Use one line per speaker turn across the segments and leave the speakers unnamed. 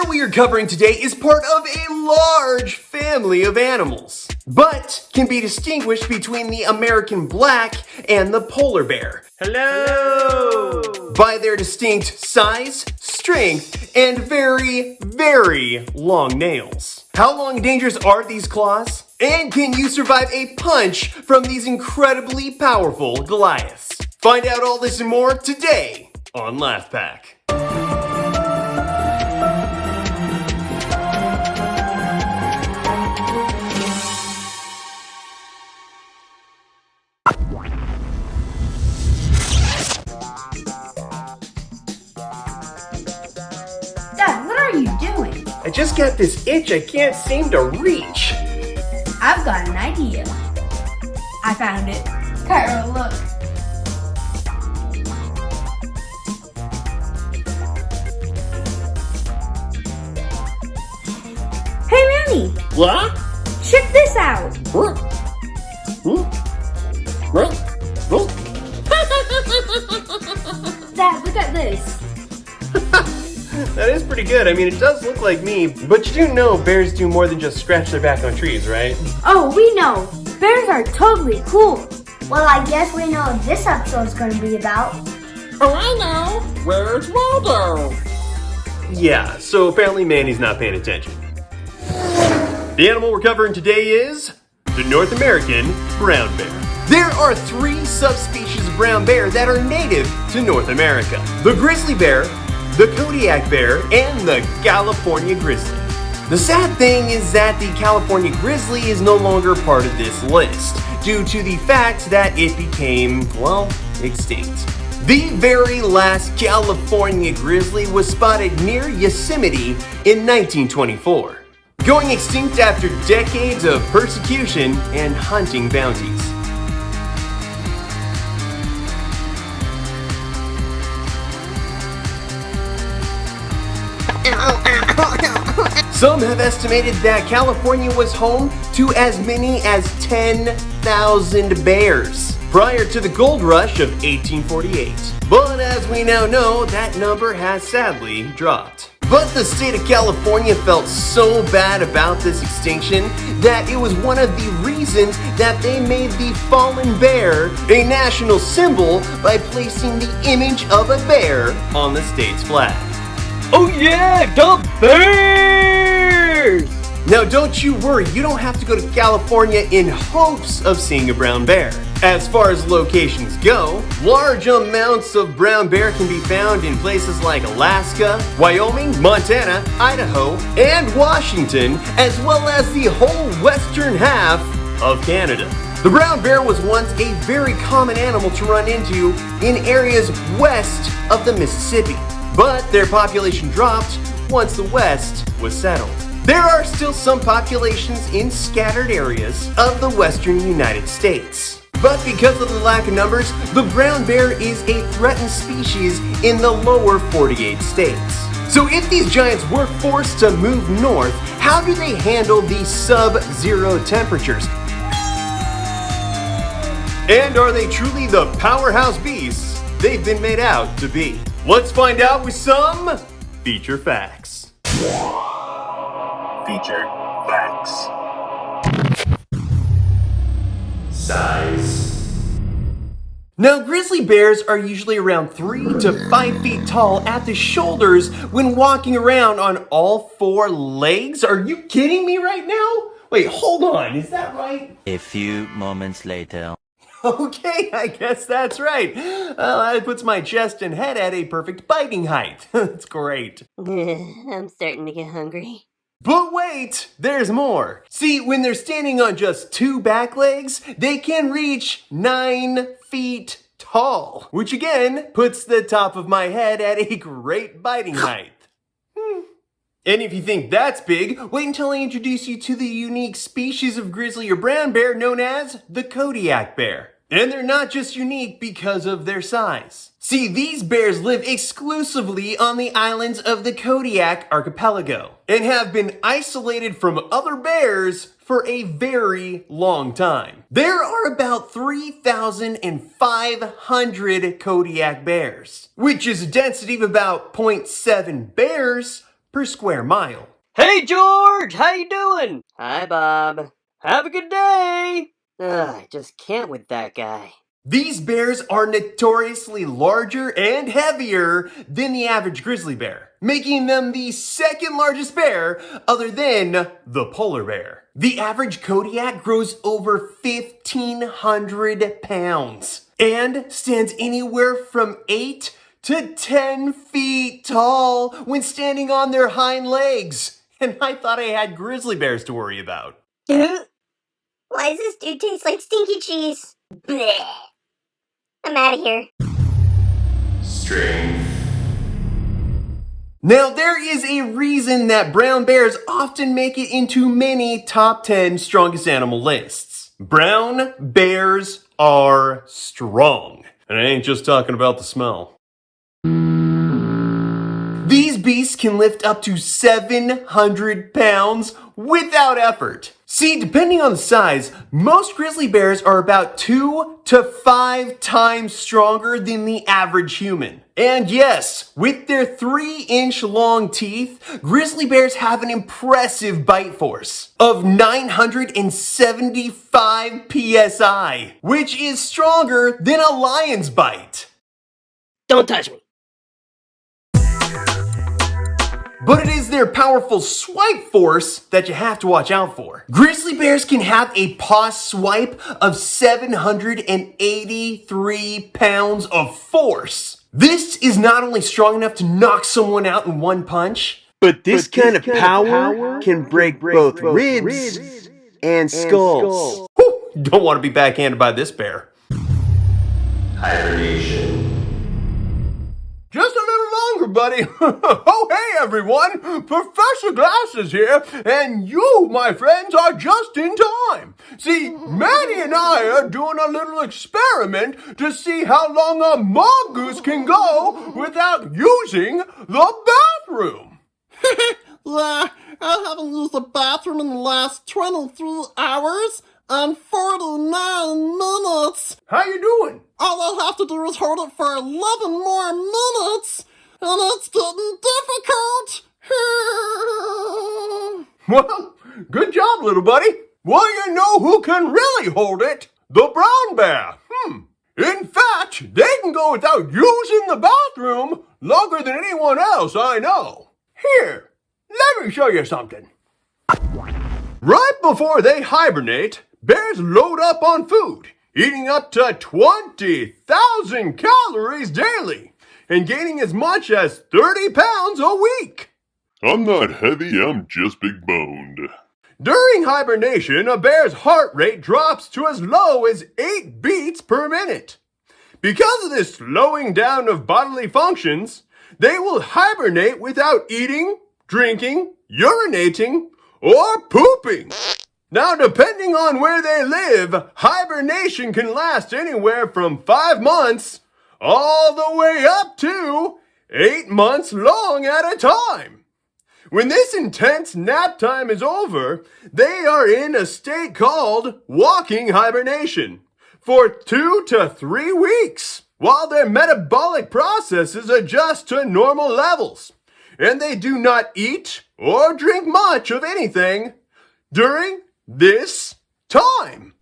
bear we are covering today is part of a large family of animals, but can be distinguished between the American black and the polar bear. Hello! By their distinct size, strength, and very, very long nails. How long and dangerous are these claws? And can you survive a punch from these incredibly powerful Goliaths? Find out all this and more today on Laugh Pack.
Dad, what are you doing?
I just got this itch I can't seem to reach.
I've got an idea. I found it. Cairo, look. Hey, Manny!
What?
Check this out! Dad, look at this.
That is pretty good. I mean, it does look like me, but you do know bears do more than just scratch their back on trees, right?
Oh, we know. Bears are totally cool.
Well, I guess we know what this episode is going to be about.
Oh, I know. Where's Waldo?
Yeah, so apparently Manny's not paying attention. The animal we're covering today is the North American brown bear. There are 3 subspecies of brown bear that are native to North America. The grizzly bear, the Kodiak bear, and the California grizzly. The sad thing is that the California grizzly is no longer part of this list due to the fact that it became, well, extinct. The very last California grizzly was spotted near Yosemite in 1924, going extinct after decades of persecution and hunting bounties. Some have estimated that California was home to as many as 10,000 bears prior to the gold rush of 1848. But as we now know, that number has sadly dropped. But the state of California felt so bad about this extinction that it was one of the reasons that they made the fallen bear a national symbol by placing the image of a bear on the state's flag.
Oh yeah, the bears!
Now don't you worry, you don't have to go to California in hopes of seeing a brown bear. As far as locations go, large amounts of brown bear can be found in places like Alaska, Wyoming, Montana, Idaho, and Washington, as well as the whole western half of Canada. The brown bear was once a very common animal to run into in areas west of the Mississippi, but their population dropped once the West was settled. There are still some populations in scattered areas of the western United States. But because of the lack of numbers, the brown bear is a threatened species in the lower 48 states. So if these giants were forced to move north, how do they handle these sub-zero temperatures? And are they truly the powerhouse beasts they've been made out to be? Let's find out with some feature facts. Feature facts. Size. Now, grizzly bears are usually around 3 to 5 feet tall at the shoulders when walking around on all 4 legs. Are you kidding me right now? Wait, hold on, is that right?
A few moments later.
Okay, I guess that's right. Well, that puts my chest and head at a perfect biting height. That's great.
I'm starting to get hungry.
But wait, there's more. See, when they're standing on just 2 back legs, they can reach 9 feet tall, which again puts the top of my head at a great biting height. And if you think that's big, wait until I introduce you to the unique species of grizzly or brown bear known as the Kodiak bear. And they're not just unique because of their size. See, these bears live exclusively on the islands of the Kodiak archipelago and have been isolated from other bears for a very long time. There are about 3,500 Kodiak bears, which is a density of about 0.7 bears per square mile.
Hey George, how you doing?
Hi, Bob.
Have a good day.
I just can't with that guy.
These bears are notoriously larger and heavier than the average grizzly bear, making them the second largest bear other than the polar bear. The average Kodiak grows over 1,500 pounds and stands anywhere from 8 to 10 feet tall when standing on their hind legs. And I thought I had grizzly bears to worry about.
Why does this dude taste like stinky cheese? Blech. I'm out of here.
Strength. Now, there is a reason that brown bears often make it into many top 10 strongest animal lists. Brown bears are strong. And I ain't just talking about the smell. These beasts can lift up to 700 pounds without effort. See, depending on the size, most grizzly bears are about 2 to 5 times stronger than the average human. And yes, with their 3-inch long teeth, grizzly bears have an impressive bite force of 975 psi, which is stronger than a lion's bite.
Don't touch me.
But it is their powerful swipe force that you have to watch out for. Grizzly bears can have a paw swipe of 783 pounds of force. This is not only strong enough to knock someone out in one punch,
but this kind of power can break both ribs and skulls.
Whew, don't want to be backhanded by this bear. Hibernation. Just a little longer, buddy. Oh, hey, everyone. Professor Glasses here, and you, my friends, are just in time. See, Maddie and I are doing a little experiment to see how long a mongoose can go without using the bathroom.
Yeah, I haven't used the bathroom in the last 23 hours and 49 minutes.
How you doing?
All I have to do is hold it for 11 more minutes, and it's getting difficult.
Well, good job, little buddy. Well, you know who can really hold it? The brown bear. In fact, they can go without using the bathroom longer than anyone else I know. Here, let me show you something. Right before they hibernate, bears load up on food, eating up to 20,000 calories daily and gaining as much as 30 pounds a week.
I'm not heavy, I'm just big boned.
During hibernation, a bear's heart rate drops to as low as 8 beats per minute. Because of this slowing down of bodily functions, they will hibernate without eating, drinking, urinating, or pooping. Now, depending on where they live, hibernation can last anywhere from 5 months all the way up to 8 months long at a time. When this intense nap time is over, they are in a state called walking hibernation for 2 to 3 weeks while their metabolic processes adjust to normal levels, and they do not eat or drink much of anything during this time.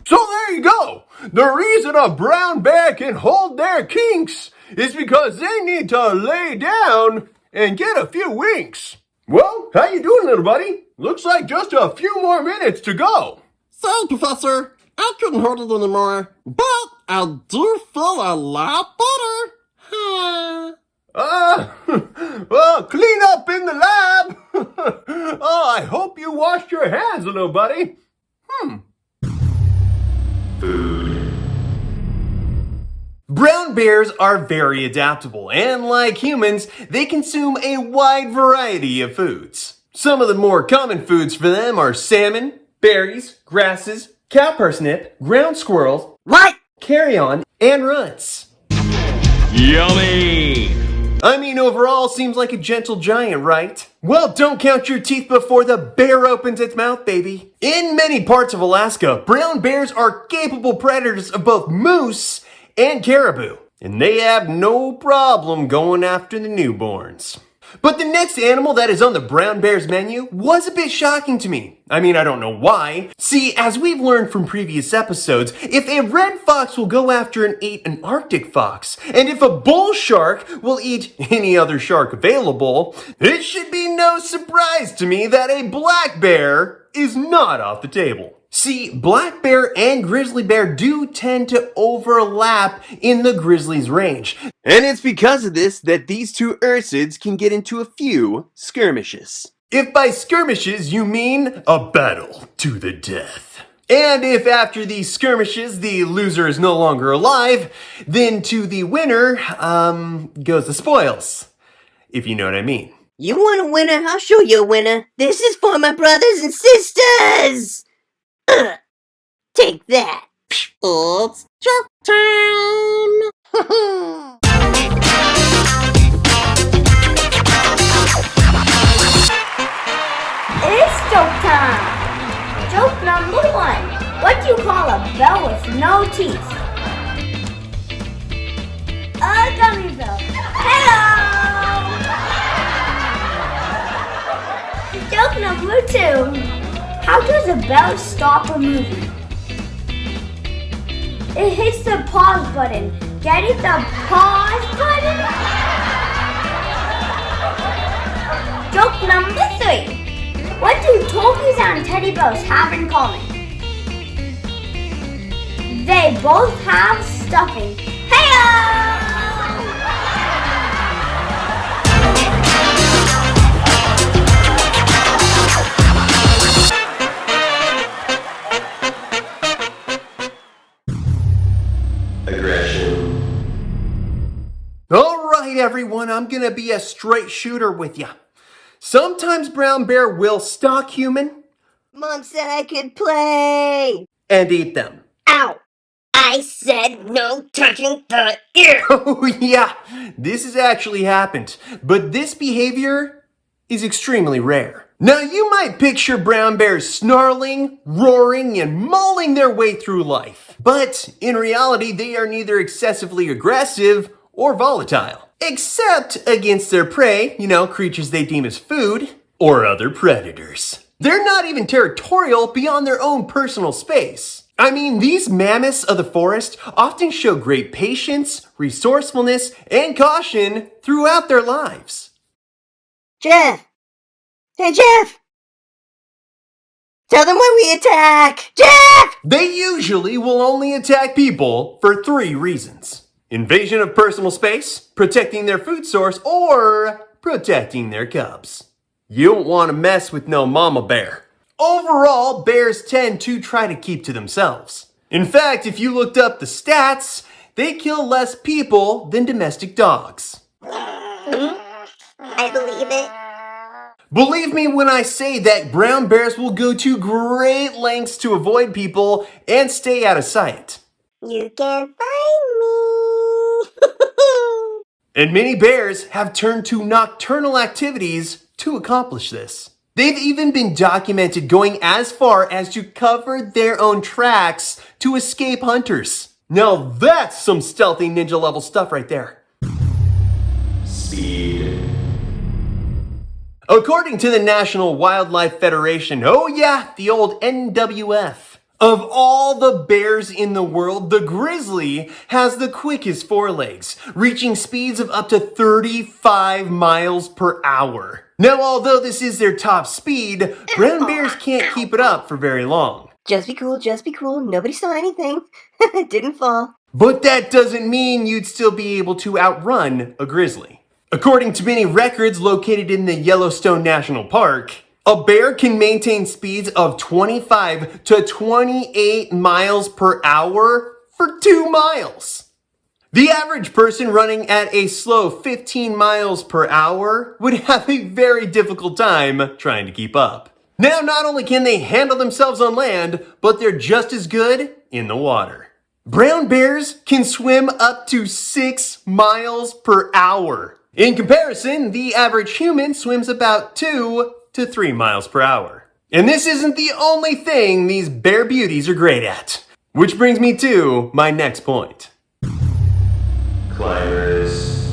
So there you go. The reason a brown bear can hold their kinks is because they need to lay down and get a few winks. Well, how you doing, little buddy? Looks like just a few more minutes to go.
Sorry, Professor. I couldn't hold it anymore, but I do feel a lot better.
Well, clean up in the lab. Oh, I hope you washed your hands, little buddy. Food. Brown bears are very adaptable, and like humans, they consume a wide variety of foods. Some of the more common foods for them are salmon, berries, grasses, cow parsnip, ground squirrels, carrion, and runts.
Yummy!
I mean, overall, seems like a gentle giant, right? Well, don't count your teeth before the bear opens its mouth, baby. In many parts of Alaska, brown bears are capable predators of both moose and caribou, and they have no problem going after the newborns. But the next animal that is on the brown bear's menu was a bit shocking to me. I mean, I don't know why. See, as we've learned from previous episodes, if a red fox will go after and eat an Arctic fox, and if a bull shark will eat any other shark available, it should be no surprise to me that a black bear is not off the table. See, black bear and grizzly bear do tend to overlap in the grizzlies range.
And it's because of this that these two ursids can get into a few skirmishes.
If by skirmishes you mean a battle to the death. And if after these skirmishes the loser is no longer alive, then to the winner, goes the spoils. If you know what I mean.
You want a winner? I'll show you a winner. This is for my brothers and sisters! Take that!
It's joke time!
It's joke time! Joke number 1. What do you call a bell with no teeth? A gummy bell. Hello! Joke number 2. How does a bell stop a movie? It hits the pause button. Get it? The pause button? Joke number 3. What do turkeys and teddy bears have in common? They both have stuffing. Hey-o!
Alright everyone, I'm gonna be a straight shooter with ya. Sometimes brown bear will stalk human
Mom said I could play!
and eat them.
Ow! I said no touching the ear!
Oh yeah, this has actually happened, but this behavior is extremely rare. Now you might picture brown bears snarling, roaring, and mauling their way through life. But in reality, they are neither excessively aggressive or volatile. Except against their prey, creatures they deem as food, or other predators. They're not even territorial beyond their own personal space. I mean, these mammoths of the forest often show great patience, resourcefulness, and caution throughout their lives.
Jeff! Hey, Jeff! Tell them when we attack! Jeff!
They usually will only attack people for 3 reasons. Invasion of personal space, protecting their food source, or protecting their cubs. You don't want to mess with no mama bear. Overall, bears tend to try to keep to themselves. In fact, if you looked up the stats, they kill less people than domestic dogs.
I believe it.
Believe me when I say that brown bears will go to great lengths to avoid people and stay out of sight.
You can find me.
And many bears have turned to nocturnal activities to accomplish this. They've even been documented going as far as to cover their own tracks to escape hunters. Now that's some stealthy ninja level stuff right there.
Speed.
According to the National Wildlife Federation, oh yeah, the old NWF, of all the bears in the world, the grizzly has the quickest forelegs, reaching speeds of up to 35 miles per hour. Now, although this is their top speed, brown bears can't keep it up for very long.
Just be cool, nobody saw anything. Didn't fall.
But that doesn't mean you'd still be able to outrun a grizzly. According to many records located in the Yellowstone National Park, a bear can maintain speeds of 25 to 28 miles per hour for 2 miles. The average person running at a slow 15 miles per hour would have a very difficult time trying to keep up. Now, not only can they handle themselves on land, but they're just as good in the water. Brown bears can swim up to 6 miles per hour. In comparison, the average human swims about 2 to 3 miles per hour. And this isn't the only thing these bear beauties are great at. Which brings me to my next point.
Climbers.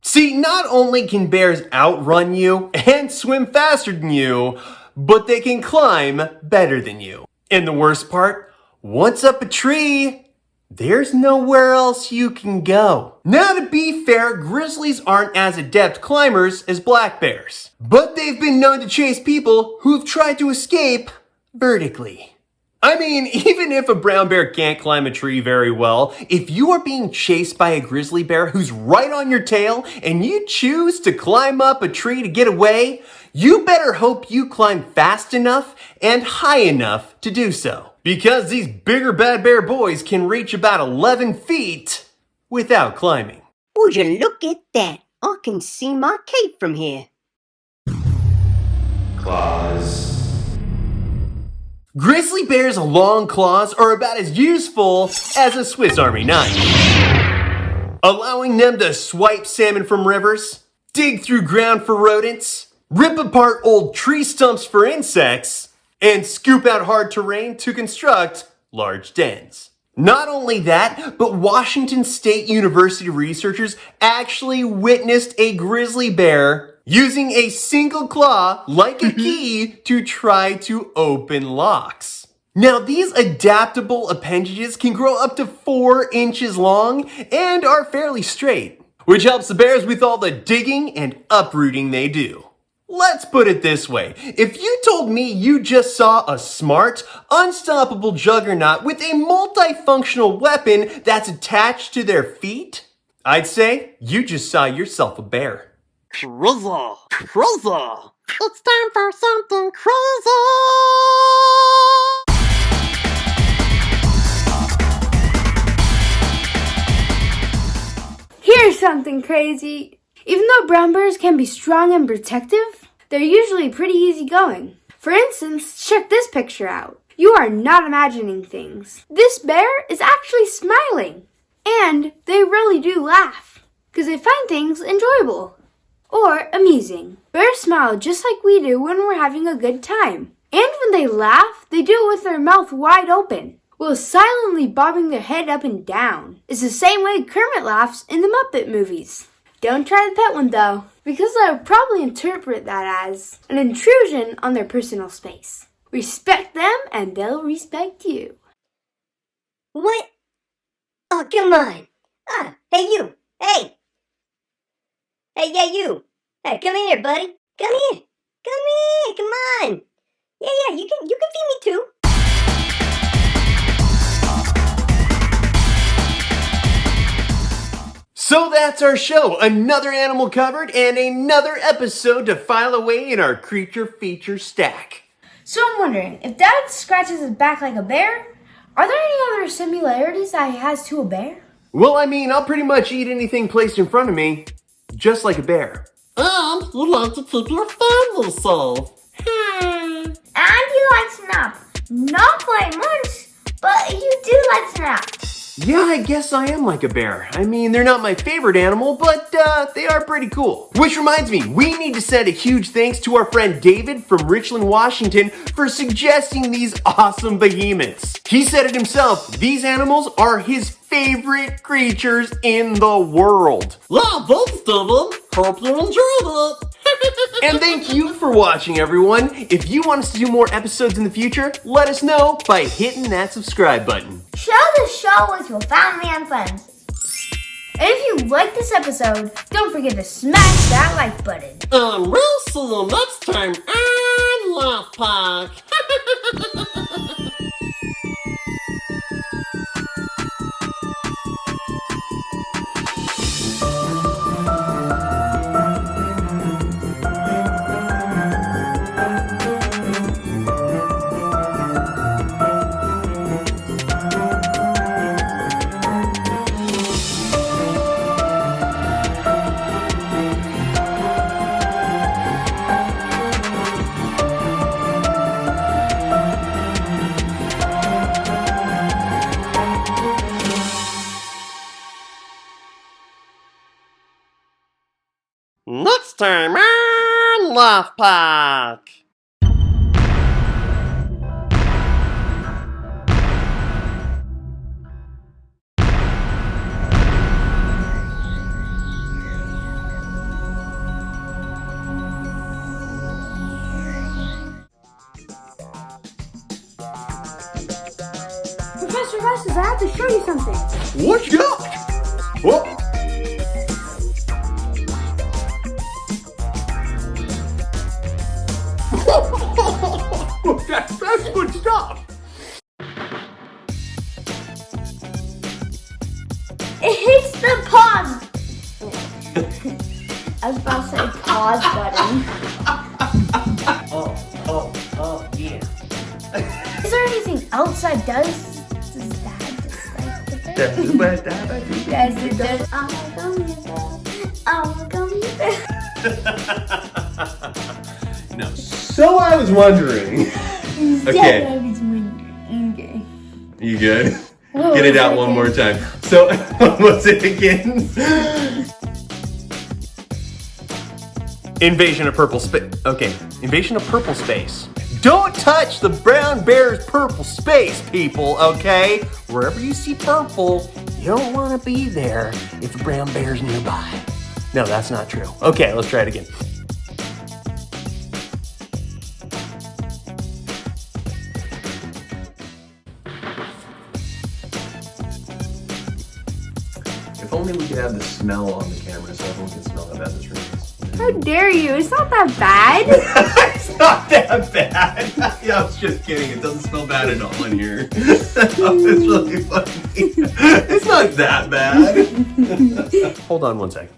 See, not only can bears outrun you and swim faster than you, but they can climb better than you. And the worst part, once up a tree, there's nowhere else you can go. Now, to be fair, grizzlies aren't as adept climbers as black bears, but they've been known to chase people who've tried to escape vertically. I mean, even if a brown bear can't climb a tree very well, if you are being chased by a grizzly bear who's right on your tail and you choose to climb up a tree to get away, you better hope you climb fast enough and high enough to do so. Because these bigger bad bear boys can reach about 11 feet without climbing.
Would you look at that? I can see my cape from here.
Claws.
Grizzly bears' long claws are about as useful as a Swiss Army knife, allowing them to swipe salmon from rivers, dig through ground for rodents, rip apart old tree stumps for insects, and scoop out hard terrain to construct large dens. Not only that, but Washington State University researchers actually witnessed a grizzly bear using a single claw like a key to try to open locks. Now, these adaptable appendages can grow up to 4 inches long and are fairly straight, which helps the bears with all the digging and uprooting they do. Let's put it this way. If you told me you just saw a smart, unstoppable juggernaut with a multifunctional weapon that's attached to their feet, I'd say you just saw yourself a bear.
Crazy! It's time for something crazy!
Here's something crazy. Even though brown bears can be strong and protective, they're usually pretty easygoing. For instance, check this picture out. You are not imagining things. This bear is actually smiling. And they really do laugh, because they find things enjoyable or amusing. Bears smile just like we do when we're having a good time. And when they laugh, they do it with their mouth wide open, while silently bobbing their head up and down. It's the same way Kermit laughs in the Muppet movies. Don't try the pet one though, because they'll probably interpret that as an intrusion on their personal space. Respect them and they'll respect you.
What? Oh, come on. Hey you. Hey. Hey, yeah, you. Hey, come here, buddy. Come here. Come on. Yeah, you can feed me too.
So that's our show. Another animal covered and another episode to file away in our creature feature stack.
So I'm wondering, if Dad scratches his back like a bear, are there any other similarities that he has to a bear?
Well, I mean, I'll pretty much eat anything placed in front of me, just like a bear.
And you like to keep your family safe.
And you like to nap. Not quite much, but you do like to nap.
Yeah, I guess I am like a bear. I mean, they're not my favorite animal, but they are pretty cool. Which reminds me, we need to send a huge thanks to our friend David from Richland, Washington for suggesting these awesome behemoths. He said it himself, these animals are his favorite creatures in the world.
Yeah, thanks, David. Hope you enjoyed it.
And thank you for watching, everyone. If you want us to do more episodes in the future, let us know by hitting that subscribe button.
Share the show with your family and friends. And if you like this episode, don't forget to smash that like button.
And we'll see you next time on Laugh Park. Next time on Laugh Park.
glasses. I have to show you something.
What's up? Whoa. That's good stuff.
It hits the pause. I was about to say pause button.
Oh, yeah.
Is there anything else that does that? Does it does? I'm gonna
No. So I was wondering. Okay.
Okay.
You good?
Whoa,
Get it out one more time. So, what was it again? Invasion of purple space. Okay, invasion of purple space. Don't touch the brown bear's purple space, people, okay? Wherever you see purple, you don't want to be there if a brown bear's nearby. No, that's not true. Okay, let's try it again. If only we could have the smell on the camera so everyone can smell how bad this room is.
How dare you? It's not that bad.
It's not that bad. Yeah, I was just kidding. It doesn't smell bad at all in here. It's really funny. It's not that bad. Hold on one second.